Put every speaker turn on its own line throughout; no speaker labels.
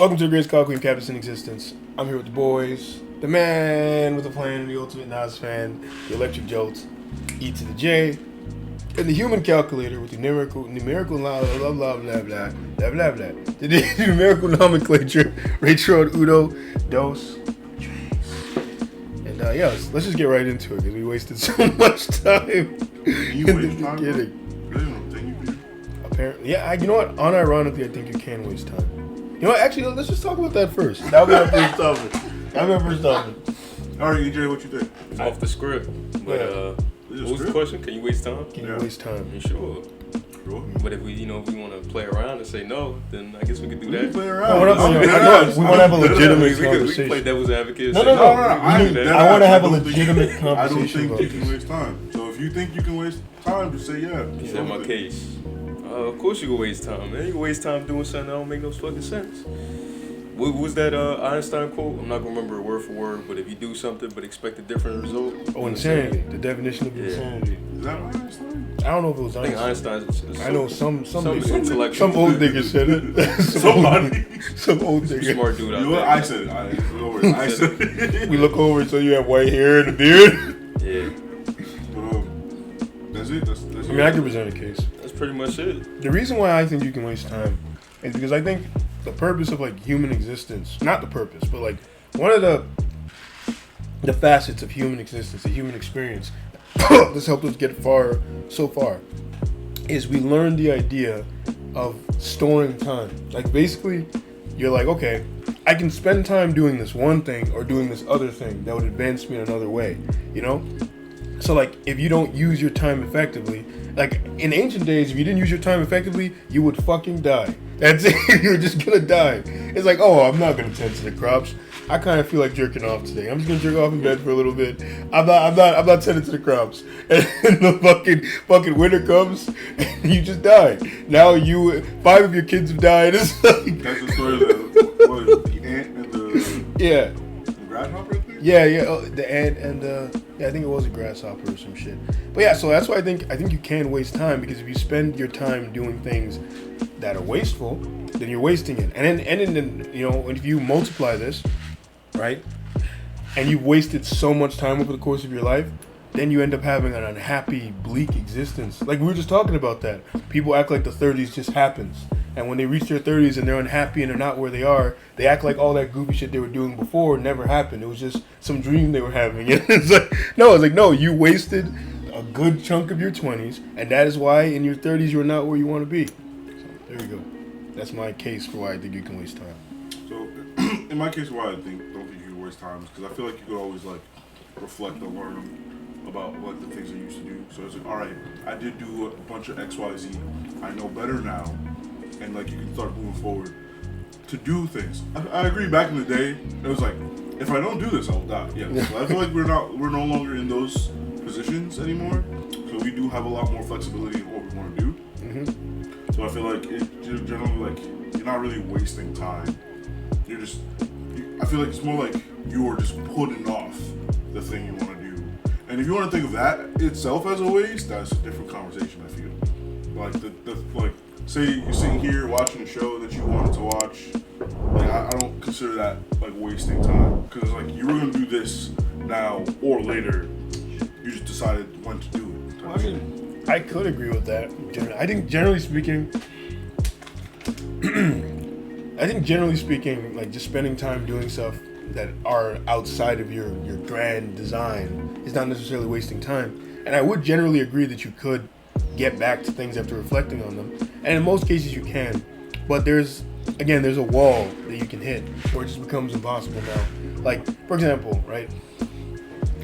Welcome to the greatest Call Queen Captains in existence. I'm here with the boys, the man with the plan, the ultimate Nas fan, the electric jolt, E to the J, and the human calculator with the numerical blah blah blah blah blah blah blah blah. The numerical nomenclature, Rachel Udo Dos. And yeah, let's just get right into it because we wasted so much time
You
in
waste
the
time,
beginning.
bro? Really don't think you do.
Apparently, yeah. You know what? Unironically, I think you can waste time. You know what? Actually, let's just talk about that first. That'll be our first topic.
All right, EJ, what you think?
Off the script. But what was the question? Can you waste time?
Can you waste time?
You sure?
Sure.
But if we want to play around and say no, then I guess we could do
We can
that.
play
No,
around.
we're not
I'm
playing
dead
around.
ass.
We want to have a
I'm dead
legitimate
ass.
We could
conversation.
play devil's advocate.
No,
say,
no.
I'm dead
I want to
ass.
have a
I don't think-
legitimate
I don't
conversation
think
about
you can
this.
waste time. So if you think you can waste time, just say yeah.
He said my case. Of course you can waste time, man. You can waste time doing something that don't make no fucking sense. What was that Einstein quote? I'm not gonna remember it word for word, but if you do something but expect a different result.
Oh, insanity. The definition of insanity.
Is that Einstein?
I don't know if it was
I think
Einstein.
Einstein's.
I know some
intellectual.
some old nigga said it.
Somebody.
Some old nigga.
smart dude out
You know what?
there.
I said it. I said it.
We look over, so you have white hair and a beard.
Yeah,
But that's it. That's
I mean, I can present a case.
that's pretty much it.
The reason why I think you can waste time is because I think the purpose of like human existence, not the purpose, but like one of the facets of human existence, the human experience, that's helped us get so far, is we learn the idea of storing time. Like basically, you're like, okay, I can spend time doing this one thing or doing this other thing that would advance me in another way, you know? So like, if you don't use your time effectively, like in ancient days, if you didn't use your time effectively, you would fucking die. That's it. You're just gonna die. It's like, oh, I'm not gonna tend to the crops. I kind of feel like jerking off today. I'm just gonna jerk off in bed for a little bit. I'm not tending to the crops. And the fucking winter comes, and you just die. Now 5 of your kids have died. It's like,
That's the story of the ant and the
yeah.
grasshopper thing?
Yeah. Oh, the ant and I think it was a grasshopper or some shit. But yeah, so that's why I think you can waste time, because if you spend your time doing things that are wasteful, then you're wasting it. And then you know, if you multiply this, right, and you've wasted so much time over the course of your life, then you end up having an unhappy, bleak existence. Like we were just talking about that. People act like the 30s just happens. And when they reach their 30s and they're unhappy and they're not where they are, they act like all that goofy shit they were doing before never happened. It was just some dream they were having. And it's like, no, you wasted a good chunk of your 20s, and that is why in your 30s you're not where you want to be. So, there you go. That's my case for why I think you can waste time.
So, in my case, why I don't think you can waste time is because I feel like you could always like reflect and learn about what the things I used to do. So it's like, all right, I did do a bunch of X, Y, Z. I know better now, and like you can start moving forward to do things. I agree. Back in the day, it was like, if I don't do this, I will die. Yeah. So I feel like we're no longer in those positions anymore. So we do have a lot more flexibility in what we want to do.
Mm-hmm.
So I feel like generally, like, you're not really wasting time. I feel like it's more like you're just putting off the thing you want to do. And if you want to think of that itself as a waste, that's a different conversation, I feel. Like, like, say you're sitting here watching a show that you wanted to watch. Like, I don't consider that, like, wasting time. Because, like, you were going to do this now or later. You just decided when to do it.
Well, I mean, I could agree with that. I think generally speaking, like just spending time doing stuff that are outside of your grand design is not necessarily wasting time. And I would generally agree that you could get back to things after reflecting on them. And in most cases you can. But there's a wall that you can hit where it just becomes impossible now. Like, for example, right?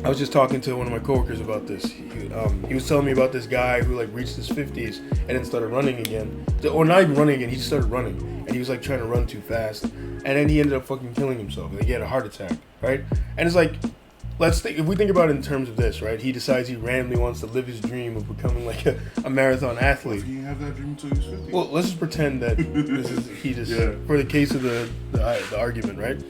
I was just talking to one of my coworkers about this. He was telling me about this guy who like reached his 50s and then started running again. Or not even running again, he just started running. And he was like trying to run too fast. And then he ended up fucking killing himself. Like, he had a heart attack, right? And it's like, if we think about it in terms of this, right? He decides he randomly wants to live his dream of becoming like a marathon athlete.
If you didn't have that dream until he was 50.
Well, let's just pretend that for the case of the argument, right?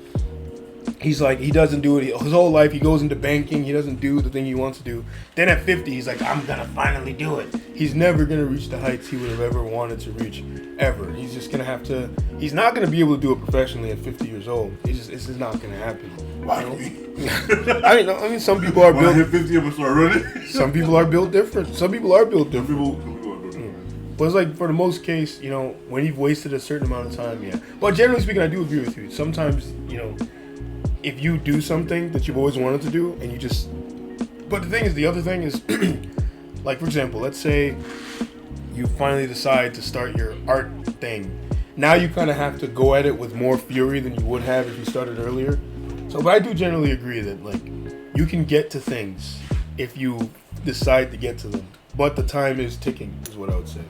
he's like, he doesn't do it. His whole life, he goes into banking. He doesn't do the thing he wants to do. Then at 50, he's like, I'm going to finally do it. He's never going to reach the heights he would have ever wanted to reach, ever. He's just going to have to, he's not going to be able to do it professionally at 50 years old. It's just not going to happen.
Why don't we?
I mean, some people are
When I
built,
hit 50, I'm going to start running.
some people are built different. Some people are built
Some
different.
people are doing
But it's like, for the most case, you know, when you've wasted a certain amount of time, yeah. But generally speaking, I do agree with you. Sometimes, you know, if you do something that you've always wanted to do, and you just... But the thing is, the other thing is, like, for example, let's say you finally decide to start your art thing. Now you kind of have to go at it with more fury than you would have if you started earlier. So, but I do generally agree that, like, you can get to things if you decide to get to them. But the time is ticking, is what I would say.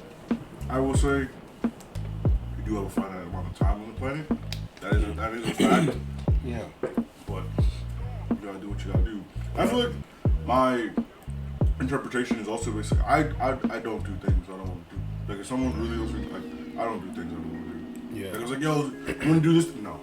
I will say, we do have a finite amount of time on the planet. That is a fact.
Yeah.
But you gotta do what you gotta do. I feel like my interpretation is also basically, I don't do things I don't want to do. Like if someone really wants me, like I don't do things I don't want to do.
Yeah.
Like I was like, yo, you want to do this? No.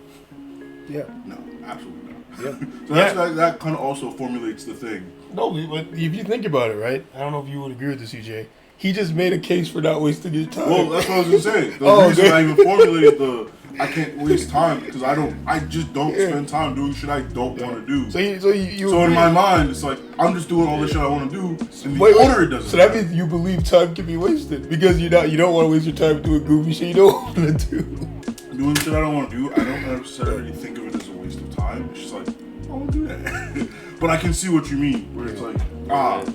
Yeah.
No, absolutely not.
Yeah.
So that kind of also formulates the thing.
No, but if you think about it, right? I don't know if you would agree with this, UJ. He just made a case for not wasting your time.
Well, that's what I was gonna say. The reason I even formulated I can't waste time because I just don't spend time doing shit I don't want to do.
So
In my mind, it's like I'm just doing all the shit I want to do. In the order it doesn't.
So that means you believe time can be wasted because you don't want to waste your time doing goofy shit you don't want to do.
Doing shit I don't want to do, I don't necessarily think of it as a waste of time. It's just like I won't do that. But I can see what you mean, where it's like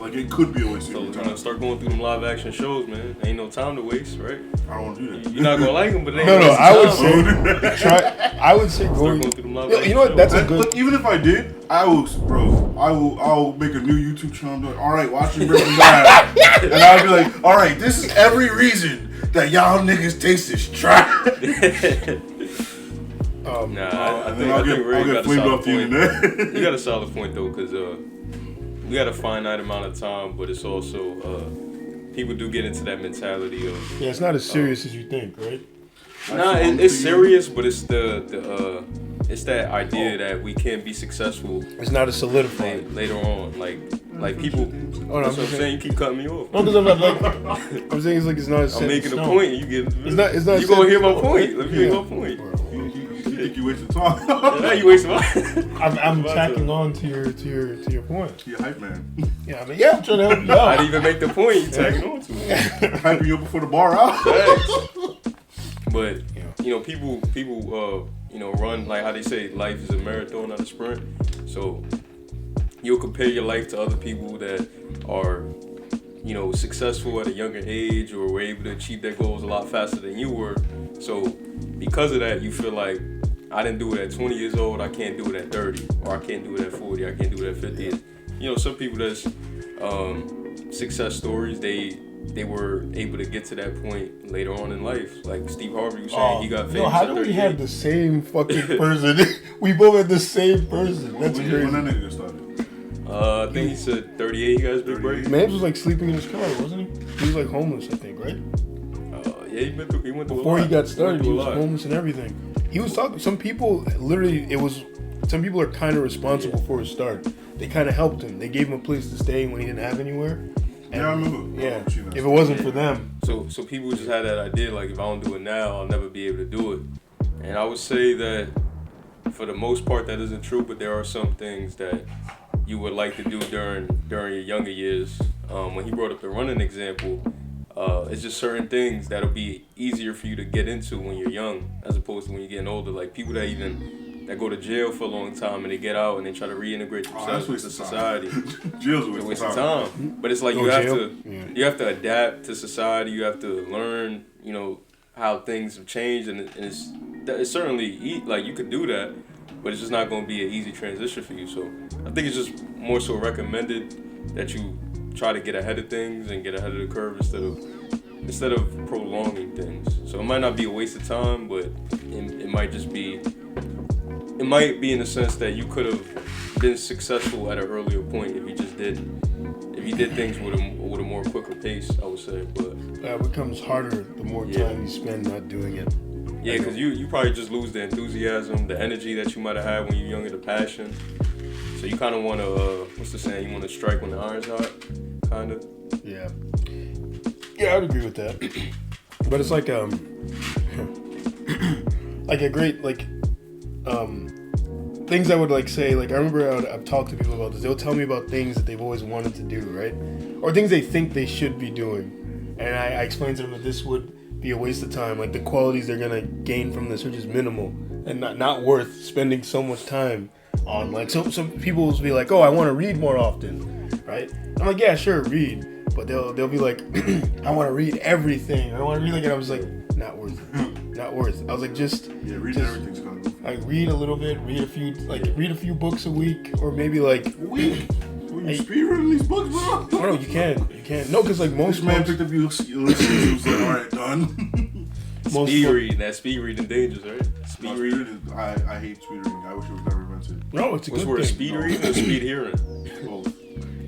like it could be a waste of
So
your
when I
time.
start going through them live action shows, man, ain't no time to waste, right?
I don't want to do that.
You're not gonna like them, but it ain't
No,
waste
I would
time.
say I would say
Start
going
going through them live
you
action
know what? That's a
shows.
good.
Look, even if I did, I'll make a new YouTube channel and be like, all right, watching Breaking Bad. And I'll be like, all right, this is every reason that y'all niggas taste this trash.
I think
I'll
Ray
get
got a
flamed
solid
off the
point.
internet.
You got a solid point though, because we got a finite amount of time, but it's also people do get into that mentality of
Yeah, it's not as serious as you think, right?
it's serious, but it's it's that idea that we can be successful
It's not as solidified.
later on, like people.
Oh, no,
That's what I'm saying. You keep cutting me off.
No, because I'm not like I'm saying it's like it's not as.
I'm
set in
making a
stone.
point. And you get.
It's not.
You gonna hear my
set in
point?
stone.
Let me hear my point.
You think you wasted time?
Now you wasting my.
I'm tacking on to your point.
You're a hype man.
Yeah, I mean, I'm trying to help you
I
out.
didn't even make the point. You tagging on to me.
Hyping you up before the bar out.
Facts. But you know, people run like how they say life is a marathon, not a sprint. So you'll compare your life to other people that are, successful at a younger age or were able to achieve their goals a lot faster than you were. So because of that, you feel like I didn't do it at 20 years old, I can't do it at 30, or I can't do it at 40, I can't do it at 50. Some people that's success stories, they were able to get to that point later on in life. Like Steve Harvey was saying, he got famous
how
at
do we
38.
have the same fucking person? We both had the same person. That's
When
crazy.
that nigga started.
I think he said 38, he got his big break.
Mans was like sleeping in his car, wasn't he? He was like homeless, I think, right?
Yeah, he went through
Before
a
he
lot.
got started, he
went
was
through a lot.
homeless and everything. He was talking. Some people literally, some people are kind of responsible for his start. They kind of helped him. They gave him a place to stay when he didn't have anywhere. And,
Yeah, I remember.
Yeah,
I've seen that
if it
stuff.
wasn't for them,
So people just had that idea, like if I don't do it now, I'll never be able to do it. And I would say that for the most part that isn't true, but there are some things that you would like to do during your younger years. When he brought up the running example, it's just certain things that'll be easier for you to get into when you're young as opposed to when you're getting older. Like people that go to jail for a long time and they get out and they try to reintegrate themselves into society.
Jail's a
It's a
waste
waste
of
of
time.
time. But it's like
Go
you have
jail?
to
Yeah.
you have to adapt to society. You have to learn, how things have changed, and it's certainly like you could do that, but it's just not going to be an easy transition for you. So I think it's just more so recommended that you try to get ahead of things and get ahead of the curve instead of prolonging things. So it might not be a waste of time, but it might just be. It might be in the sense that you could have been successful at an earlier point if you did things with a more quicker pace, I would say. But
it becomes harder the more
Yeah.
time you spend not doing it.
Yeah, because you probably just lose the enthusiasm, the energy that you might have had when you're younger, the passion. So you kind of want to, what's the saying? You want to strike when the iron's hot, kind of.
Yeah. Yeah, I would agree with that. But it's like like a great things I would like say. Like I remember I've talked to people about this. They'll tell me about things that they've always wanted to do, right? Or things they think they should be doing. And I explain to them that this would be a waste of time. Like the qualities they're gonna gain from this are just minimal and not worth spending so much time on. Like some people will be like, oh, I want to read more often, right? I'm like, yeah, sure, read. But they'll be like, I want to read everything. I want to read like it. I was like, not worth it. Not worth it. I was like,
reading everything's gonna go.
Like read a little bit, read a few books a week, or maybe like
a week. You speed reading these books, bro?
Oh no, you can. No, because like most
man picked up Ulysses. He was like, all right, done.
Speed reading dangerous, right? Speed reading.
I hate speed reading. I wish it was never invented.
No, it's a good thing.
What's worse, speed reading or speed hearing?
Both.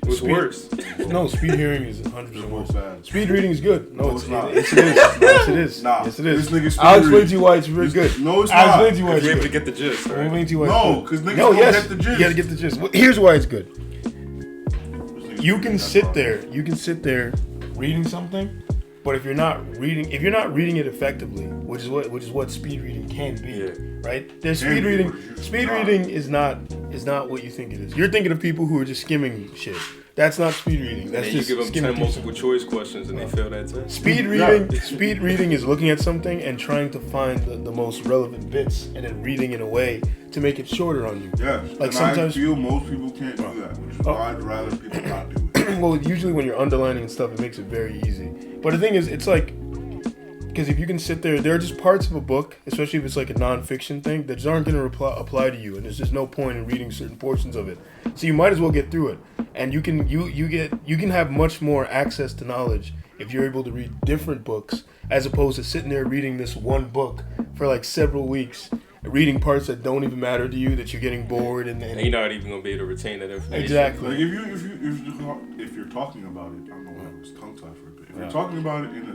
What's worse?
No, speed hearing is 100% worse.
Bad.
Speed reading is good. No, it's
not.
Yes, it is. Yes, it is.
Nah,
yes, it is.
This nigga
I'll explain to you why it's very good.
No, it's
I'll
not.
explain to you why it's
You're
good.
able to get the gist, right?
I'll explain to you why
No,
it's
because
good.
niggas don't
Yes,
get the gist.
you gotta get the gist. Well, here's why it's good. You can sit there reading something, but if you're not reading it effectively, which is what speed reading can be, right? There's speed reading. Speed reading is not what you think it is. You're thinking of people who are just skimming shit. That's not speed reading. That's
and
just
you give them
skimming
10 multiple choice questions and they fail that test.
Speed reading is looking at something and trying to find the most relevant bits and then reading in a way to make it shorter on you.
Yeah,
like
and
sometimes
I feel most people can't do that, which is why I'd rather people not do it.
Well, usually when you're underlining and stuff, it makes it very easy. But the thing is, it's like, because if you can sit there are just parts of a book, especially if it's like a non-fiction thing, that just aren't going to apply to you, and there's just no point in reading certain portions of it. So you might as well get through it, and you can have much more access to knowledge if you're able to read different books as opposed to sitting there reading this one book for like several weeks, reading parts that don't even matter to you, that you're getting bored and
you're not even gonna be able to retain that information.
Exactly.
Like if you're talking about it, I don't know why I was tongue tied for a bit. If you're talking about it in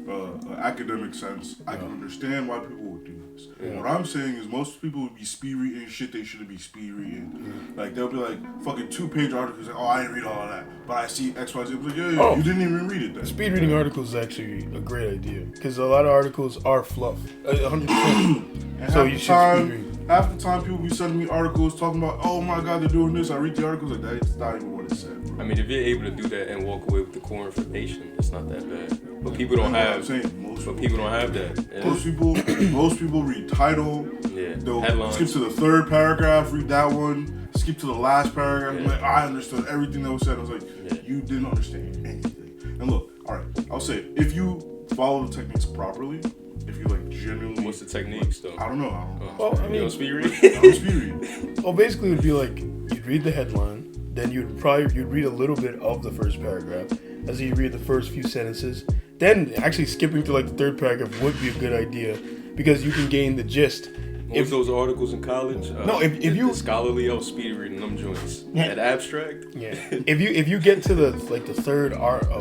an academic sense, I can understand why people would do this. Yeah. What I'm saying is most people would be speed reading shit they shouldn't be speed reading. Like they'll be like fucking 2-page articles, like, oh, I didn't read all of that, but I see X, Y, Z. Like, yeah, you didn't even read it then.
Speed reading articles is actually a great idea because a lot of articles are fluff, 100%. So you should speed read.
Half the time, people be sending me articles talking about, oh my god, they're doing this. I read the articles like that. It's not even what it said, bro.
I mean, if you're able to do that and walk away with the core information, it's not that bad. But people don't have. People don't have that.
And most people read title.
Yeah.
They'll
headlines.
skip to the third paragraph, read that one. Skip to the last paragraph. Yeah. I'm like, I understood everything that was said. I was like, you didn't understand anything. And look, all right, I'll say, if you follow the techniques properly. If you like genuinely,
what's the techniques though?
I don't know.
Well, I mean,
you don't speed read.
I don't speed read.
Well, basically, it would be like you'd read the headline, then you'd read a little bit of the first paragraph, as you read the first few sentences. Then actually skipping to like the third paragraph would be a good idea because you can gain the gist.
If those articles in college,
if you
the scholarly, I was speed reading them joints.
Yeah.
That abstract.
Yeah. if you get to the third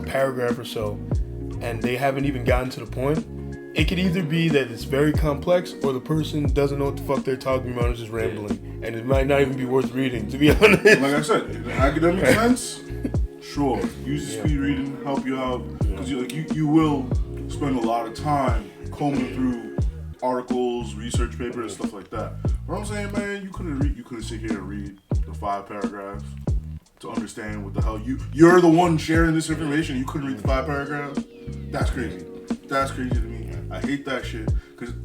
paragraph or so, and they haven't even gotten to the point. It could either be that it's very complex or the person doesn't know what the fuck they're talking about and is just rambling. And it might not even be worth reading, to be honest.
Like I said, in an academic sense, sure. Use the speed reading to help you out. Because you will spend a lot of time combing through articles, research papers, and stuff like that. What I'm saying, man, you couldn't sit here and read the 5 paragraphs to understand what the hell you're the one sharing this information. You couldn't read the 5 paragraphs? That's crazy. That's crazy to me. I hate that shit because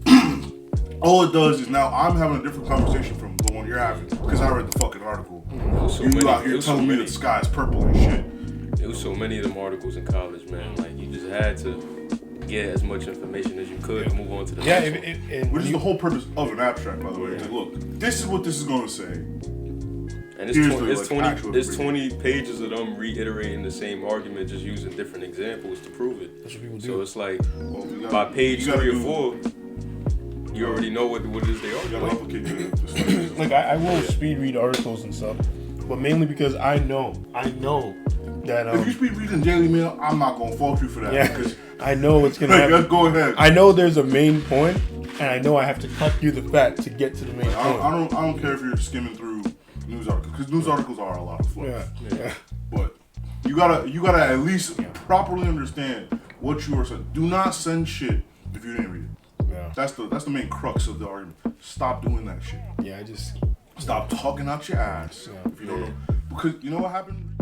all it does is now I'm having a different conversation from the one you're having because I read the fucking article. You out here telling me that the sky is purple and shit.
There was so many of them articles in college, man. Like you just had to get as much information as you could and move on to the next one.
Which is the whole purpose of an abstract, by the way. It's like, look, this is what this is going to say.
And it's 20 pages of them reiterating the same argument, just using different examples to prove it.
That's what people do.
So it's like, by page 3 or 4, you already know what it is they are.
Like, I will speed read articles and stuff, but mainly because I know that...
if you speed reading Daily Mail, I'm not going to fault you for that.
Yeah,
because
I know what's going to happen.
Go ahead.
I know there's a main point, and I know I have to cut through the fat to get to the main point.
I don't care if you're skimming through news articles, because news articles are a lot of fluff.
Yeah.
But you gotta at least properly understand what you are saying. Do not send shit if you didn't read it.
Yeah.
That's the main crux of the argument. Stop doing that shit.
Yeah, I just
Stop talking out your ass if you don't know. Because you know what happened?